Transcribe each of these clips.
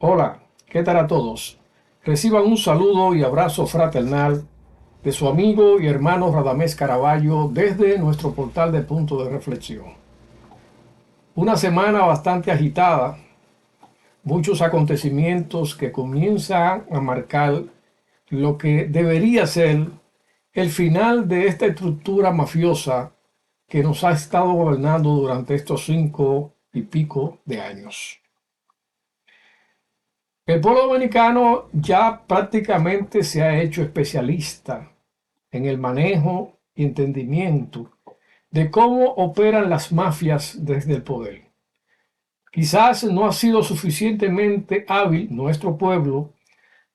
Hola, ¿qué tal a todos? Reciban un saludo y abrazo fraternal de su amigo y hermano Radamés Caraballo desde nuestro portal de Punto de Reflexión. Una semana bastante agitada, muchos acontecimientos que comienzan a marcar lo que debería ser el final de esta estructura mafiosa que nos ha estado gobernando durante estos 5 y pico de años. El pueblo dominicano ya prácticamente se ha hecho especialista en el manejo y entendimiento de cómo operan las mafias desde el poder. Quizás no ha sido suficientemente hábil nuestro pueblo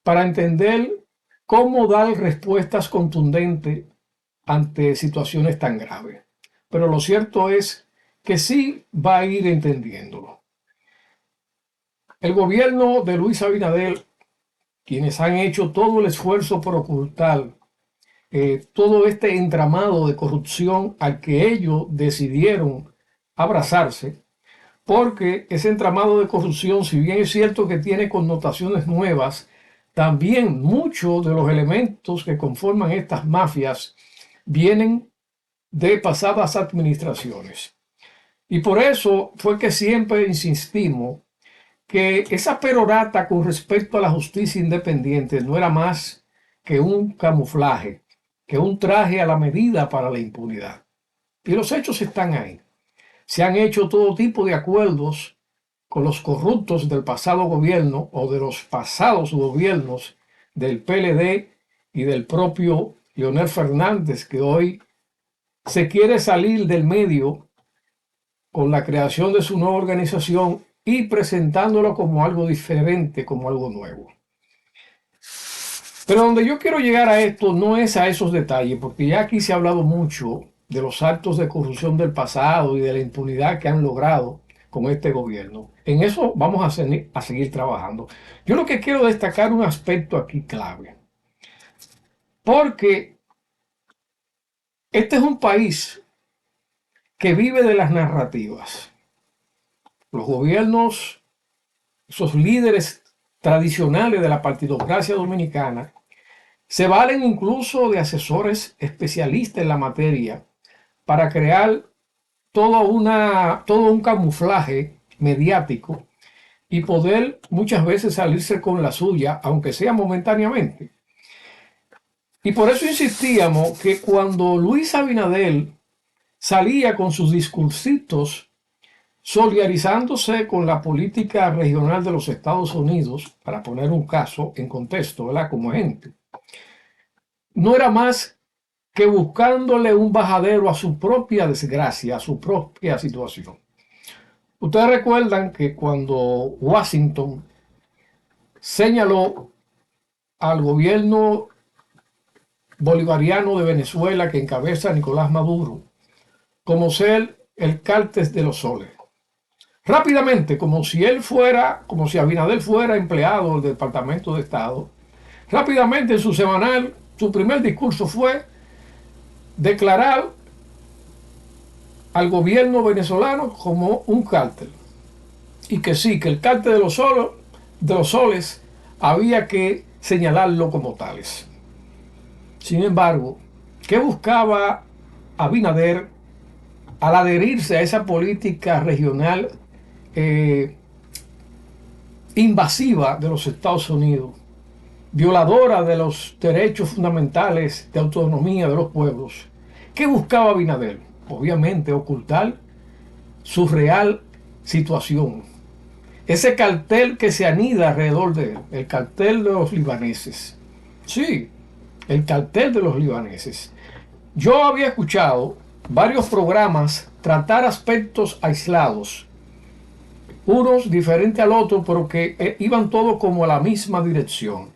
para entender cómo dar respuestas contundentes ante situaciones tan graves. Pero lo cierto es que sí va a ir entendiéndolo. El gobierno de Luis Abinader, quienes han hecho todo el esfuerzo por ocultar todo este entramado de corrupción al que ellos decidieron abrazarse, porque ese entramado de corrupción, si bien es cierto que tiene connotaciones nuevas, también muchos de los elementos que conforman estas mafias vienen de pasadas administraciones. Y por eso fue que siempre insistimos que esa perorata con respecto a la justicia independiente no era más que un camuflaje, que un traje a la medida para la impunidad. Y los hechos están ahí. Se han hecho todo tipo de acuerdos con los corruptos del pasado gobierno o de los pasados gobiernos del PLD y del propio Leonel Fernández, que hoy se quiere salir del medio con la creación de su nueva organización y presentándolo como algo diferente, como algo nuevo. Pero donde yo quiero llegar a esto no es a esos detalles, porque ya aquí se ha hablado mucho de los actos de corrupción del pasado y de la impunidad que han logrado con este gobierno. En eso vamos a seguir trabajando. Yo lo que quiero destacar un aspecto aquí clave, porque este es un país que vive de las narrativas. Los gobiernos, esos líderes tradicionales de la partidocracia dominicana, se valen incluso de asesores especialistas en la materia para crear todo un camuflaje mediático y poder muchas veces salirse con la suya, aunque sea momentáneamente. Y por eso insistíamos que cuando Luis Abinader salía con sus discursitos solidarizándose con la política regional de los Estados Unidos, para poner un caso en contexto, ¿verdad? Como ejemplo, no era más que buscándole un bajadero a su propia desgracia, a su propia situación. Ustedes recuerdan que cuando Washington señaló al gobierno bolivariano de Venezuela que encabeza Nicolás Maduro como ser el cártel de los soles, rápidamente, como si Abinader fuera empleado del Departamento de Estado, rápidamente en su semanal, su primer discurso fue declarar al gobierno venezolano como un cártel. Y que sí, que el cártel de los soles había que señalarlo como tales. Sin embargo, ¿qué buscaba Abinader al adherirse a esa política regional eh, invasiva de los Estados Unidos, violadora de los derechos fundamentales de autonomía de los pueblos? ¿Qué buscaba Abinader? Obviamente ocultar su real situación. Ese cartel que se anida alrededor de él, el cartel de los libaneses. Sí, el cartel de los libaneses. Yo había escuchado varios programas tratar aspectos aislados, unos diferentes al otro, pero que iban todos como a la misma dirección.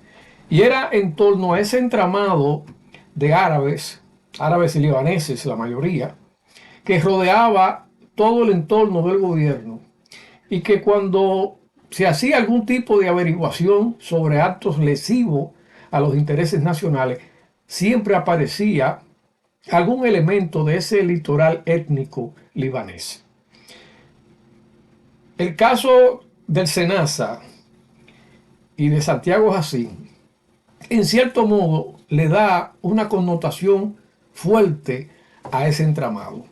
Y era en torno a ese entramado de árabes y libaneses, la mayoría, que rodeaba todo el entorno del gobierno y que cuando se hacía algún tipo de averiguación sobre actos lesivos a los intereses nacionales, siempre aparecía algún elemento de ese litoral étnico libanés. El caso del SENASA y de Santiago Jacín, en cierto modo le da una connotación fuerte a ese entramado,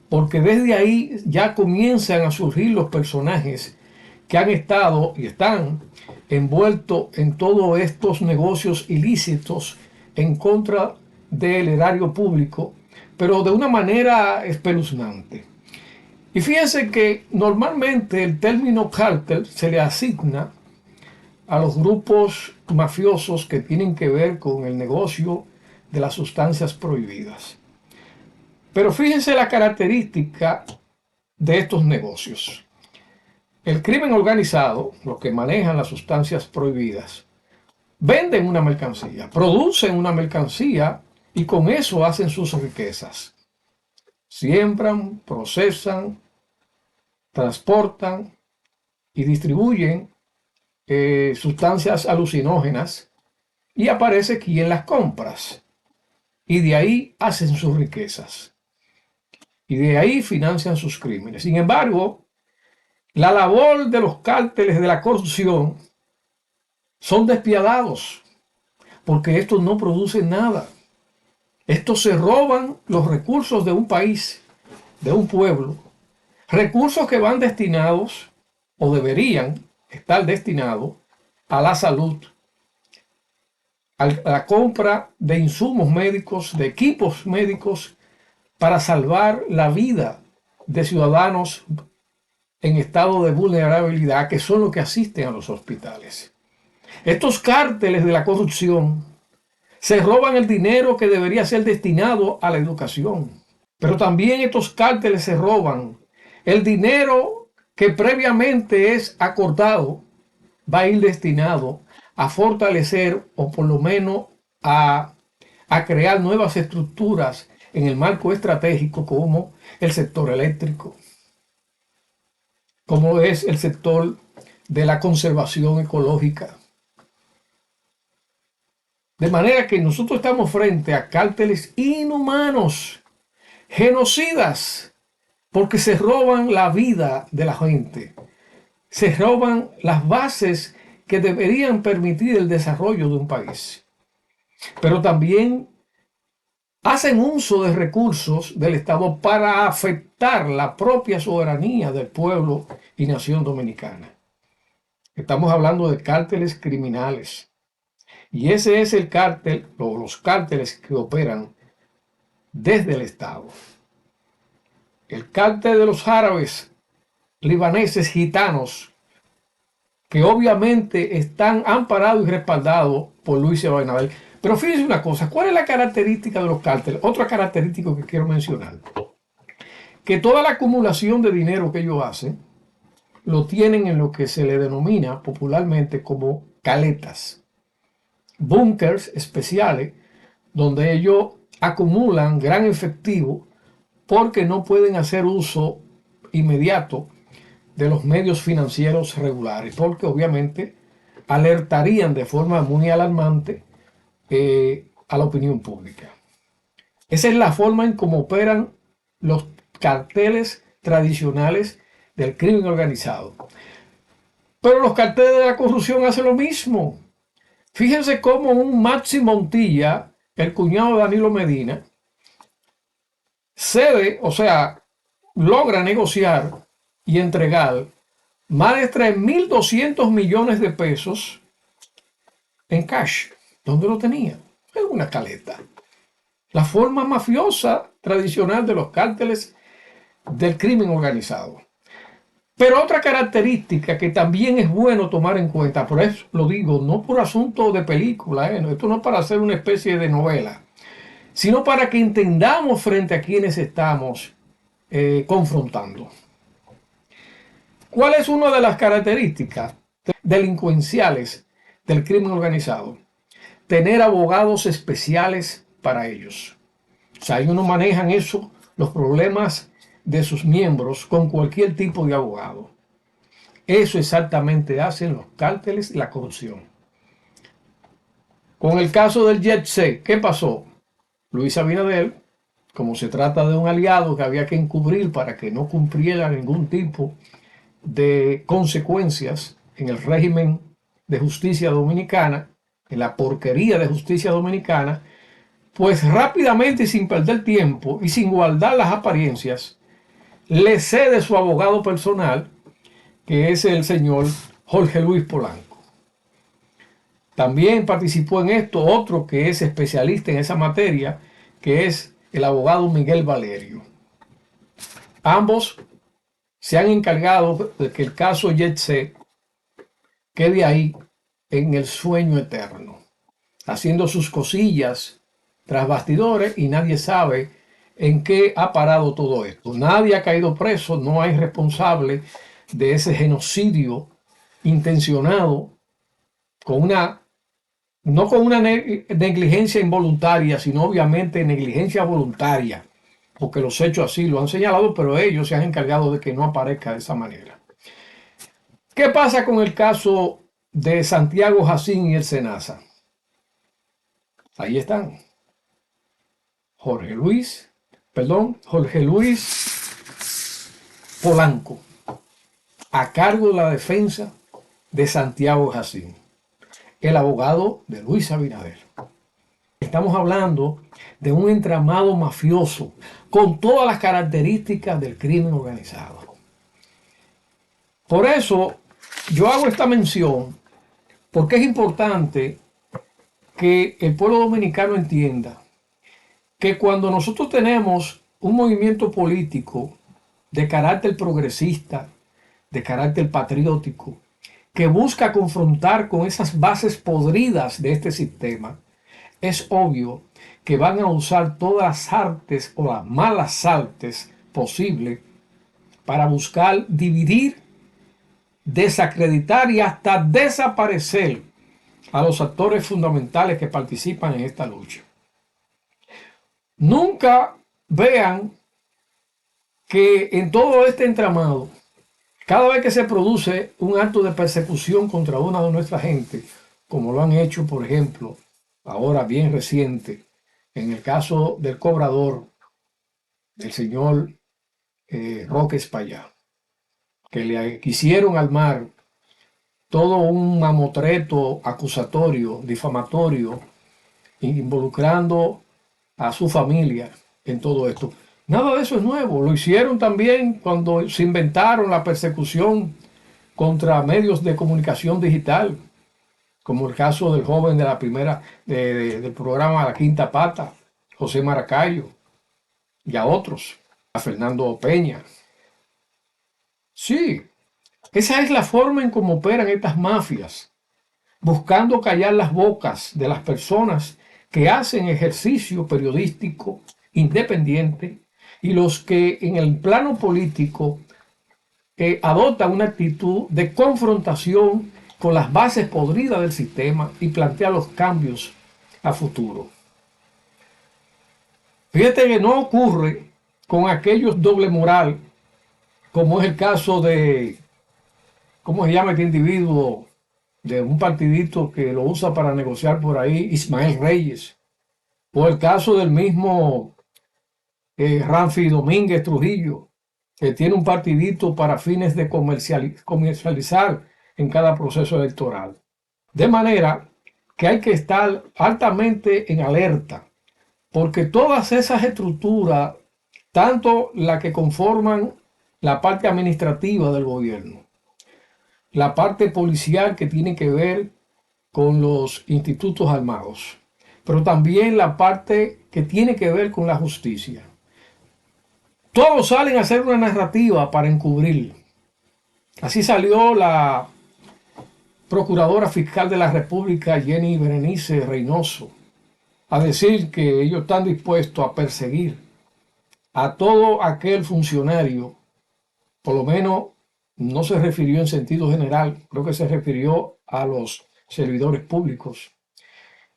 porque desde ahí ya comienzan a surgir los personajes que han estado y están envueltos en todos estos negocios ilícitos en contra del erario público, pero de una manera espeluznante. Y fíjense que normalmente el término cártel se le asigna a los grupos mafiosos que tienen que ver con el negocio de las sustancias prohibidas. Pero fíjense la característica de estos negocios. El crimen organizado, los que manejan las sustancias prohibidas, venden una mercancía, producen una mercancía y con eso hacen sus riquezas. Siembran, procesan, transportan y distribuyen sustancias alucinógenas y aparece quien las compra. Y de ahí hacen sus riquezas. Y de ahí financian sus crímenes. Sin embargo, la labor de los cárteles de la corrupción son despiadados, porque estos no producen nada. Estos se roban los recursos de un país, de un pueblo, recursos que van destinados o deberían estar destinados a la salud, a la compra de insumos médicos, de equipos médicos para salvar la vida de ciudadanos en estado de vulnerabilidad, que son los que asisten a los hospitales. Estos cárteles de la corrupción se roban el dinero que debería ser destinado a la educación, pero también estos cárteles se roban el dinero que previamente es acordado, va a ir destinado a fortalecer o por lo menos a crear nuevas estructuras en el marco estratégico como el sector eléctrico, como es el sector de la conservación ecológica. De manera que nosotros estamos frente a cárteles inhumanos, genocidas, porque se roban la vida de la gente, se roban las bases que deberían permitir el desarrollo de un país. Pero también hacen uso de recursos del Estado para afectar la propia soberanía del pueblo y nación dominicana. Estamos hablando de cárteles criminales. Y ese es el cártel, o los cárteles que operan desde el Estado. El cártel de los árabes, libaneses, gitanos, que obviamente están amparados y respaldados por Luis Abinader. Pero fíjense una cosa, ¿cuál es la característica de los cárteles? Otra característica que quiero mencionar, que toda la acumulación de dinero que ellos hacen, lo tienen en lo que se le denomina popularmente como caletas, búnkers especiales, donde ellos acumulan gran efectivo porque no pueden hacer uso inmediato de los medios financieros regulares, porque obviamente alertarían de forma muy alarmante a la opinión pública. Esa es la forma en cómo operan los carteles tradicionales del crimen organizado. Pero los carteles de la corrupción hacen lo mismo. Fíjense cómo un Maxi Montilla, el cuñado de Danilo Medina, cede, o sea, logra negociar y entregar más de 3.200 millones de pesos en cash. ¿Dónde lo tenía? En una caleta. La forma mafiosa tradicional de los cárteles del crimen organizado. Pero otra característica que también es bueno tomar en cuenta, por eso lo digo, no por asunto de película, esto no es para hacer una especie de novela, sino para que entendamos frente a quienes estamos confrontando. ¿Cuál es una de las características delincuenciales del crimen organizado? Tener abogados especiales para ellos. O sea, ellos no manejan eso, los problemas de sus miembros con cualquier tipo de abogado. Eso exactamente hacen los cárteles y la corrupción. Con el caso del Jet Set, ¿qué pasó? Luis Abinader, como se trata de un aliado que había que encubrir para que no cumpliera ningún tipo de consecuencias en el régimen de Justicia Dominicana, en la porquería de Justicia Dominicana, pues rápidamente y sin perder tiempo y sin guardar las apariencias, le cede su abogado personal, que es el señor Jorge Luis Polanco. También participó en esto otro que es especialista en esa materia, que es el abogado Miguel Valerio. Ambos se han encargado de que el caso Yetse quede ahí en el sueño eterno, haciendo sus cosillas tras bastidores y nadie sabe en qué ha parado todo esto. Nadie ha caído preso, no hay responsable de ese genocidio intencionado no con una negligencia involuntaria, sino obviamente negligencia voluntaria, porque los hechos así lo han señalado, pero ellos se han encargado de que no aparezca de esa manera. ¿Qué pasa con el caso de Santiago Jacín y el Senasa? Ahí están. Jorge Luis Polanco, a cargo de la defensa de Santiago Jacín, el abogado de Luis Abinader. Estamos hablando de un entramado mafioso con todas las características del crimen organizado. Por eso yo hago esta mención, porque es importante que el pueblo dominicano entienda que cuando nosotros tenemos un movimiento político de carácter progresista, de carácter patriótico, que busca confrontar con esas bases podridas de este sistema, es obvio que van a usar todas las artes o las malas artes posibles para buscar dividir, desacreditar y hasta desaparecer a los actores fundamentales que participan en esta lucha. Nunca vean que en todo este entramado, cada vez que se produce un acto de persecución contra una de nuestra gente, como lo han hecho, por ejemplo, ahora bien reciente, en el caso del cobrador, del señor Roque Espaillá, que le quisieron armar todo un mamotreto acusatorio, difamatorio, involucrando a su familia en todo esto. Nada de eso es nuevo. Lo hicieron también cuando se inventaron la persecución contra medios de comunicación digital, como el caso del joven de la del programa La Quinta Pata, José Maracayo, y a otros, a Fernando Peña. Sí, esa es la forma en cómo operan estas mafias, buscando callar las bocas de las personas que hacen ejercicio periodístico independiente y los que en el plano político adoptan una actitud de confrontación con las bases podridas del sistema y plantean los cambios a futuro. Fíjate que no ocurre con aquellos doble moral, como es el caso de, ¿cómo se llama este individuo? De un partidito que lo usa para negociar por ahí, Ismael Reyes, o el caso del mismo Ramfi Domínguez Trujillo, que tiene un partidito para fines de comercializar en cada proceso electoral. De manera que hay que estar altamente en alerta, porque todas esas estructuras, tanto la que conforman la parte administrativa del gobierno, la parte policial que tiene que ver con los institutos armados, pero también la parte que tiene que ver con la justicia. Todos salen a hacer una narrativa para encubrir. Así salió la Procuradora Fiscal de la República, Jenny Berenice Reynoso, a decir que ellos están dispuestos a perseguir a todo aquel funcionario, por lo menos no se refirió en sentido general, creo que se refirió a los servidores públicos,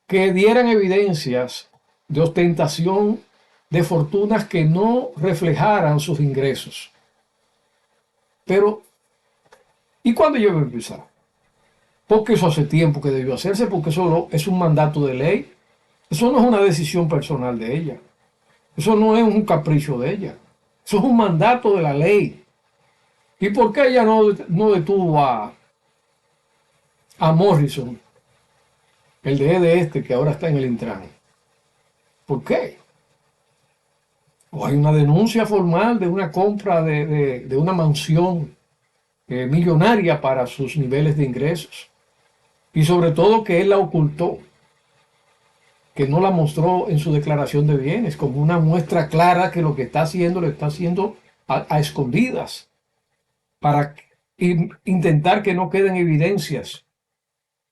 que dieran evidencias de ostentación de fortunas que no reflejaran sus ingresos. Pero, ¿y cuándo yo voy a empezar? Porque eso hace tiempo que debió hacerse, porque eso es un mandato de ley. Eso no es una decisión personal de ella. Eso no es un capricho de ella. Eso es un mandato de la ley. ¿Y por qué ella no detuvo a a Morrison, el de este que ahora está en el Intran. ¿Por qué? O hay una denuncia formal de una compra de una mansión millonaria para sus niveles de ingresos. Y sobre todo que él la ocultó, que no la mostró en su declaración de bienes, como una muestra clara que lo que está haciendo lo está haciendo a escondidas, para intentar que no queden evidencias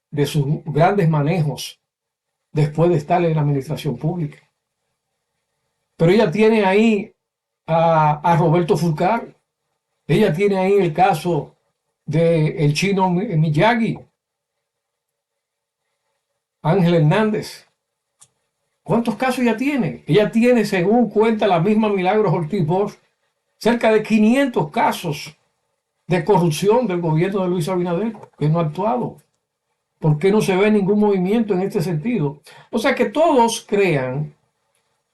de sus grandes manejos después de estar en la administración pública. Pero ella tiene ahí a Roberto Fulcar, ella tiene ahí el caso del chino Miyagi, Ángel Hernández. ¿Cuántos casos ella tiene? Ella tiene, según cuenta la misma Milagros Ortiz Bosch, cerca de 500 casos de corrupción del gobierno de Luis Abinader, que no ha actuado. ¿Por qué no se ve ningún movimiento en este sentido? O sea que todos crean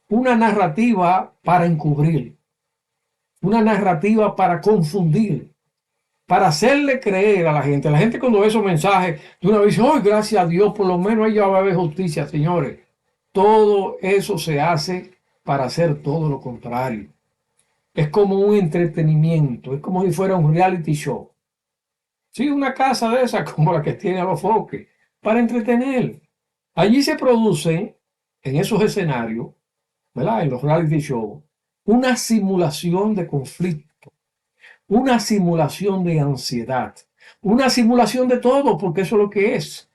una narrativa para encubrir, una narrativa para confundir, para hacerle creer a la gente. La gente cuando ve esos mensajes, de una vez dice, oh, gracias a Dios, por lo menos ella va a haber justicia, señores. Todo eso se hace para hacer todo lo contrario. Es como un entretenimiento, es como si fuera un reality show. Sí, una casa de esas como la que tiene a los Foques, para entretener. Allí se produce, en esos escenarios, ¿verdad? En los reality shows, una simulación de conflicto, una simulación de ansiedad, una simulación de todo, porque eso es lo que es.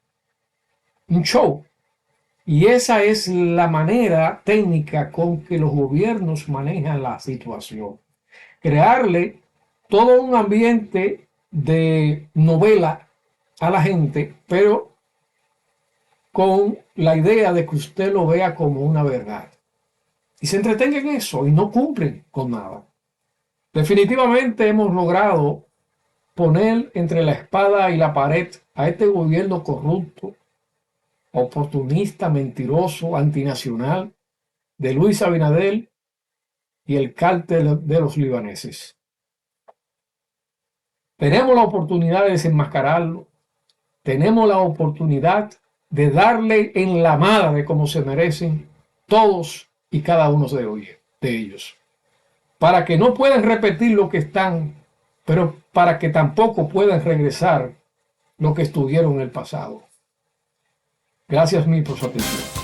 Un show. Y esa es la manera técnica con que los gobiernos manejan la situación. Crearle todo un ambiente de novela a la gente, pero con la idea de que usted lo vea como una verdad. Y se entretenga en eso y no cumplen con nada. Definitivamente hemos logrado poner entre la espada y la pared a este gobierno corrupto, oportunista, mentiroso, antinacional de Luis Abinader y el cártel de los libaneses. Tenemos la oportunidad de desenmascararlo, tenemos la oportunidad de darle en la madre como se merecen todos y cada uno de ellos, para que no puedan repetir lo que están, pero para que tampoco puedan regresar lo que estuvieron en el pasado. Gracias mil por su atención.